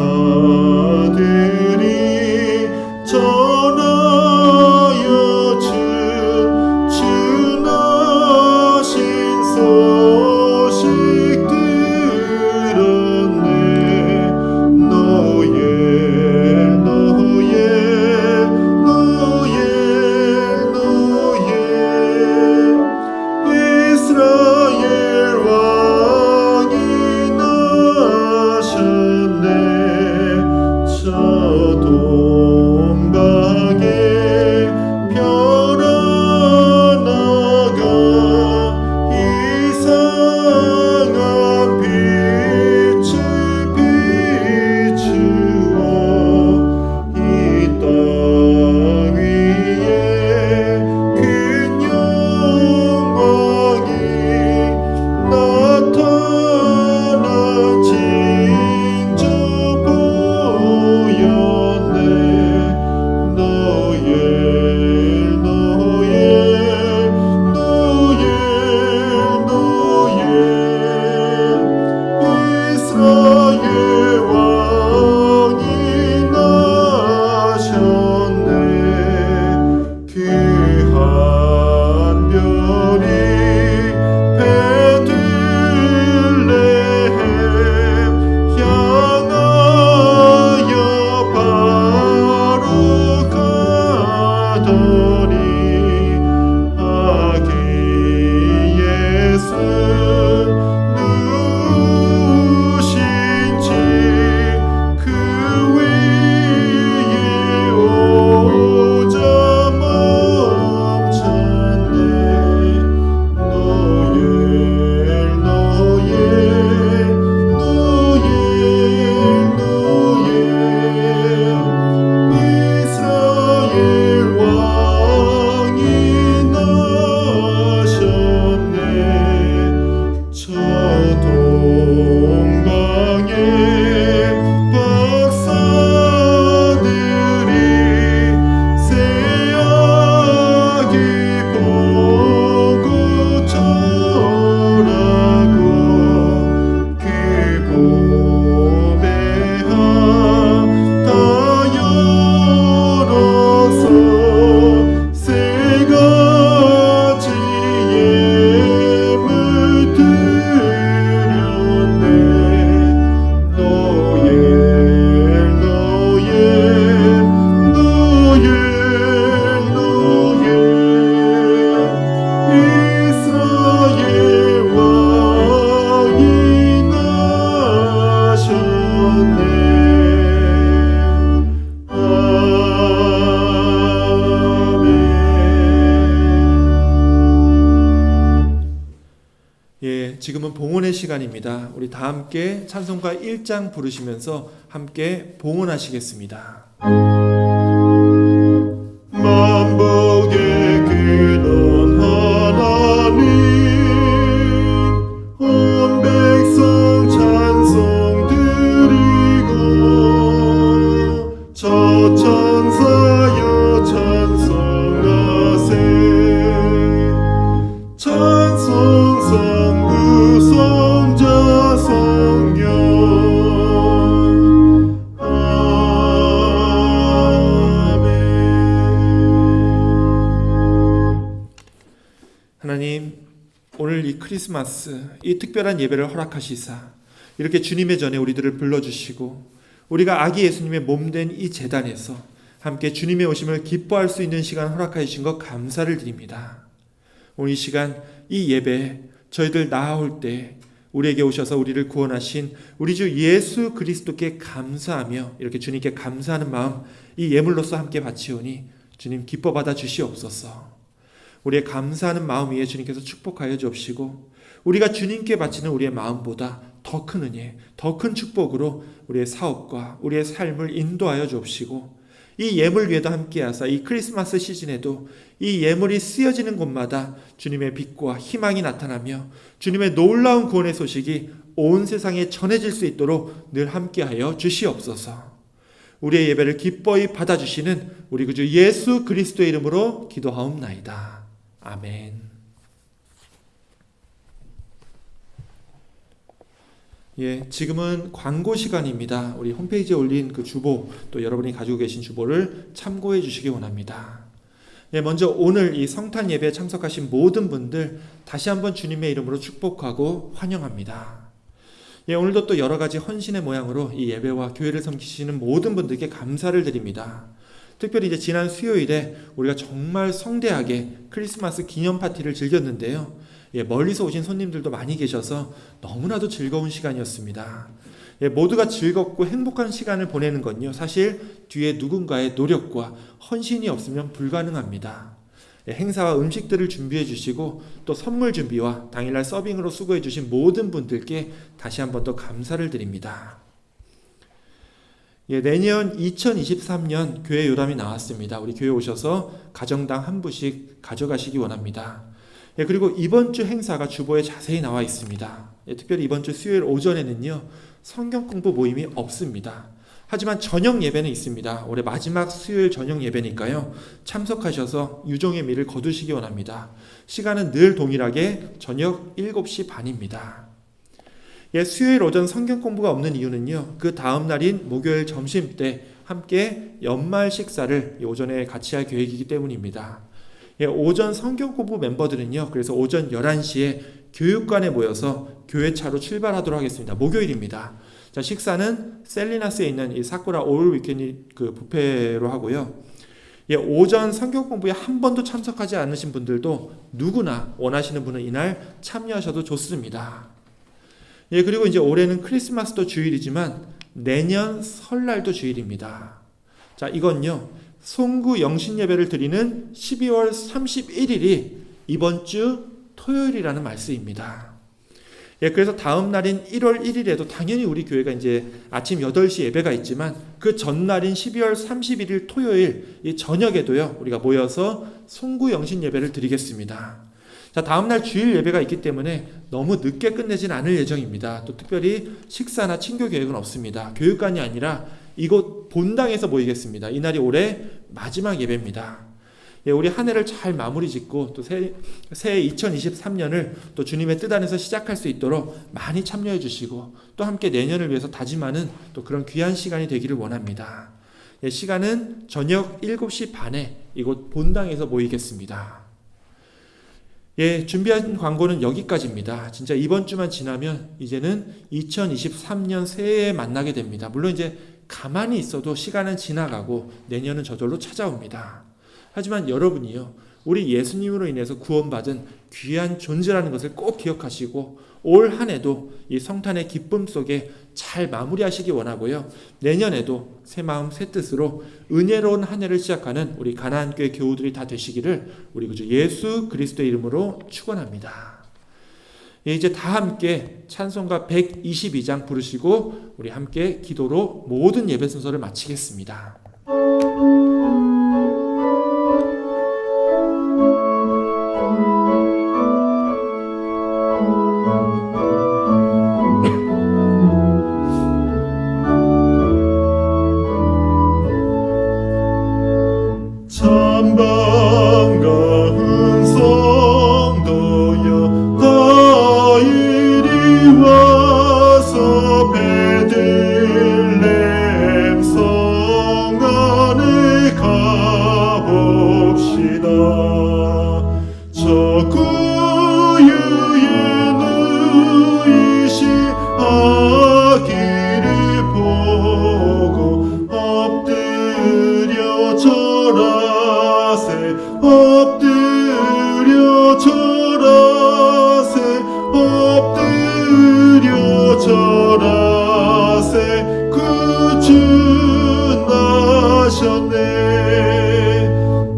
시간입니다. 우리 다 함께 찬송가 1장 부르시면서 함께 봉헌하시겠습니다. 만복의 근원 하나님 온 백성 찬송 드리고 저천사여 찬송하세 찬송 성부 성자 성령 하나님, 오늘 이 크리스마스, 이 특별한 예배를 허락하시사 이렇게 주님의 전에 우리들을 불러주시고 우리가 아기 예수님의 몸된 이 제단에서 함께 주님의 오심을 기뻐할 수 있는 시간 허락하여 주신 것 감사를 드립니다. 오늘 이 시간 이 예배에 저희들 나아올 때 우리에게 오셔서 우리를 구원하신 우리 주 예수 그리스도께 감사하며 이렇게 주님께 감사하는 마음 이 예물로서 함께 바치오니 주님 기뻐 받아 주시옵소서. 우리의 감사하는 마음 위에 주님께서 축복하여 주옵시고 우리가 주님께 바치는 우리의 마음보다 더 큰 은혜, 더 큰 축복으로 우리의 사업과 우리의 삶을 인도하여 주옵시고 이 예물 위에도 함께하사 이 크리스마스 시즌에도 이 예물이 쓰여지는 곳마다 주님의 빛과 희망이 나타나며 주님의 놀라운 구원의 소식이 온 세상에 전해질 수 있도록 늘 함께하여 주시옵소서. 우리의 예배를 기뻐이 받아주시는 우리 구주 예수 그리스도의 이름으로 기도하옵나이다. 아멘. 지금은 광고 시간입니다. 우리 홈페이지에 올린 그 주보, 또 여러분이 가지고 계신 주보를 참고해 주시기 원합니다. 먼저 오늘 이 성탄 예배에 참석하신 모든 분들 다시 한번 주님의 이름으로 축복하고 환영합니다. 오늘도 또 여러 가지 헌신의 모양으로 이 예배와 교회를 섬기시는 모든 분들께 감사를 드립니다. 특별히 이제 지난 수요일에 우리가 정말 성대하게 크리스마스 기념 파티를 즐겼는데요. 멀리서 오신 손님들도 많이 계셔서 너무나도 즐거운 시간이었습니다. 모두가 즐겁고 행복한 시간을 보내는 건요, 사실 뒤에 누군가의 노력과 헌신이 없으면 불가능합니다. 행사와 음식들을 준비해 주시고 또 선물 준비와 당일날 서빙으로 수고해 주신 모든 분들께 다시 한 번 더 감사를 드립니다. 내년 2023년 교회 요람이 나왔습니다. 우리 교회 오셔서 가정당 한 부씩 가져가시기 원합니다. 그리고 이번 주 행사가 주보에 자세히 나와 있습니다. 특별히 이번 주 수요일 오전에는요, 성경 공부 모임이 없습니다. 하지만 저녁 예배는 있습니다. 올해 마지막 수요일 저녁 예배니까요, 참석하셔서 유종의 미를 거두시기 원합니다. 시간은 늘 동일하게 저녁 7시 반입니다. 수요일 오전 성경 공부가 없는 이유는요, 그 다음 날인 목요일 점심 때 함께 연말 식사를 오전에 같이 할 계획이기 때문입니다. 오전 성경 공부 멤버들은요, 그래서 오전 11시에 교육관에 모여서 교회차로 출발하도록 하겠습니다. 목요일입니다. 자, 식사는 셀리나스에 있는 이 사쿠라 올 위켄드 그 뷔페로 하고요. 오전 성경 공부에 한 번도 참석하지 않으신 분들도 누구나 원하시는 분은 이날 참여하셔도 좋습니다. 그리고 이제 올해는 크리스마스도 주일이지만 내년 설날도 주일입니다. 자, 이건요, 송구 영신 예배를 드리는 12월 31일이 이번 주 토요일이라는 말씀입니다. 그래서 다음 날인 1월 1일에도 당연히 우리 교회가 이제 아침 8시 예배가 있지만 그 전날인 12월 31일 토요일 이 저녁에도요, 우리가 모여서 송구 영신 예배를 드리겠습니다. 자, 다음날 주일 예배가 있기 때문에 너무 늦게 끝내진 않을 예정입니다. 또 특별히 식사나 친교 계획은 없습니다. 교육관이 아니라 이곳 본당에서 모이겠습니다. 이날이 올해 마지막 예배입니다. 우리 한 해를 잘 마무리 짓고 또 새해 2023년을 또 주님의 뜻 안에서 시작할 수 있도록 많이 참여해 주시고 또 함께 내년을 위해서 다짐하는 또 그런 귀한 시간이 되기를 원합니다. 시간은 저녁 7시 반에 이곳 본당에서 모이겠습니다. 준비한 광고는 여기까지입니다. 진짜 이번 주만 지나면 이제는 2023년 새해에 만나게 됩니다. 물론 이제 가만히 있어도 시간은 지나가고 내년은 저절로 찾아옵니다. 하지만 여러분이요, 우리 예수님으로 인해서 구원받은 귀한 존재라는 것을 꼭 기억하시고 올 한 해도 이 성탄의 기쁨 속에 잘 마무리하시기 원하고요. 내년에도 새 마음 새 뜻으로 은혜로운 한 해를 시작하는 우리 가나안교회 교우들이 다 되시기를 우리 구주 예수 그리스도의 이름으로 축원합니다. 이제 다 함께 찬송가 122장 부르시고 우리 함께 기도로 모든 예배 순서를 마치겠습니다. 참 반가운 성도여 다 이리 와서 베들레헴 성 안에 가봅시다. 저 구유에 누이신 아기를 보고 엎드려 절하세 엎드려 절하세 엎드려 절하세 구주 나셨네.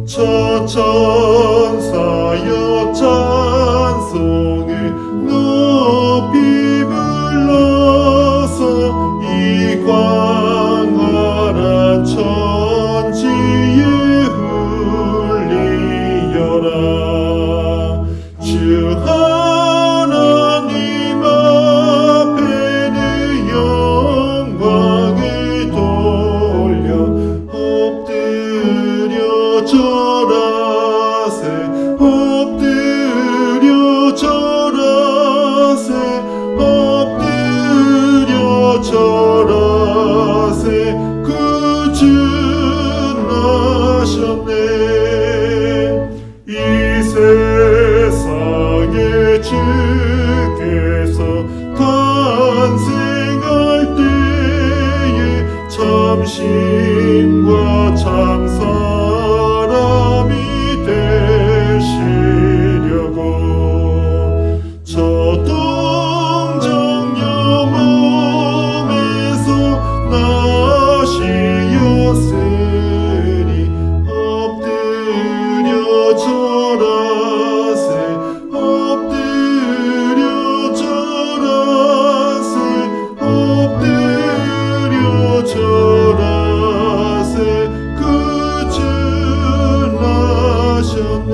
저 천사여 찬송을 높이 불러서 이 광활한 천지에 흘리여라. 주 하나님 앞에는 영광을 돌려 엎드려 절하세 엎드려 절하세 엎드려 절하세 구주 나셨네. 이 세상에 주께서 탄생할 때에 참신과 참사람이 되시려고 저 동정녀 몸에서 나시었으니 엎드려 절하세 엎드려 절하세 엎드려 절하세 구주 나셨네.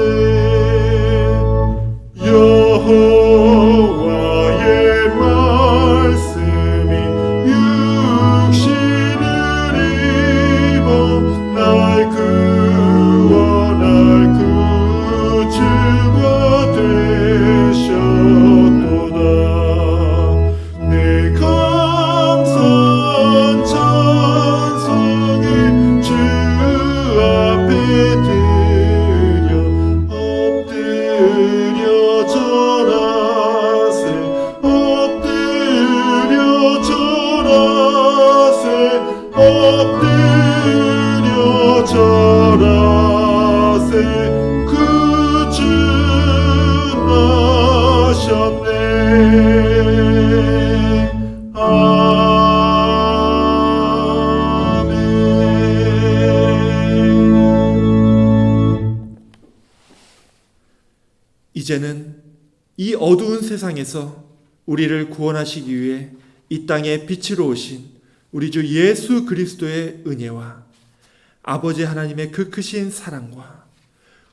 여호와의 말씀이 육신을 입어 날 구원할 구주가 되셨도다. 내 감사한 찬송을 주 앞에 드려 엎드려 절하세 엎드려 절하세 엎드려 절하세 구주 나셨네. 아멘. 이제는 이 어두운 세상에서 우리를 구원하시기 위해 이 땅에 빛으로 오신 우리 주 예수 그리스도의 은혜와 아버지 하나님의 그 크신 사랑과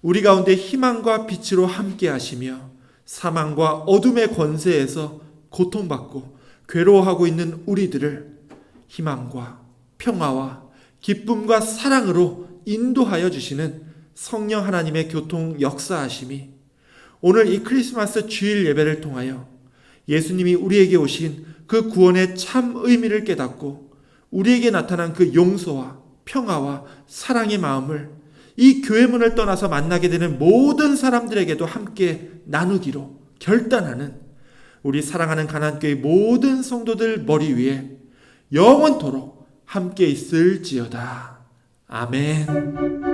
우리 가운데 희망과 빛으로 함께 하시며 사망과 어둠의 권세에서 고통받고 괴로워하고 있는 우리들을 희망과 평화와 기쁨과 사랑으로 인도하여 주시는 성령 하나님의 교통 역사하심이 오늘 이 크리스마스 주일 예배를 통하여 예수님이 우리에게 오신 그 구원의 참 의미를 깨닫고 우리에게 나타난 그 용서와 평화와 사랑의 마음을 이 교회 문을 떠나서 만나게 되는 모든 사람들에게도 함께 나누기로 결단하는 우리 사랑하는 가난교회 모든 성도들 머리 위에 영원토록 함께 있을지어다. 아멘.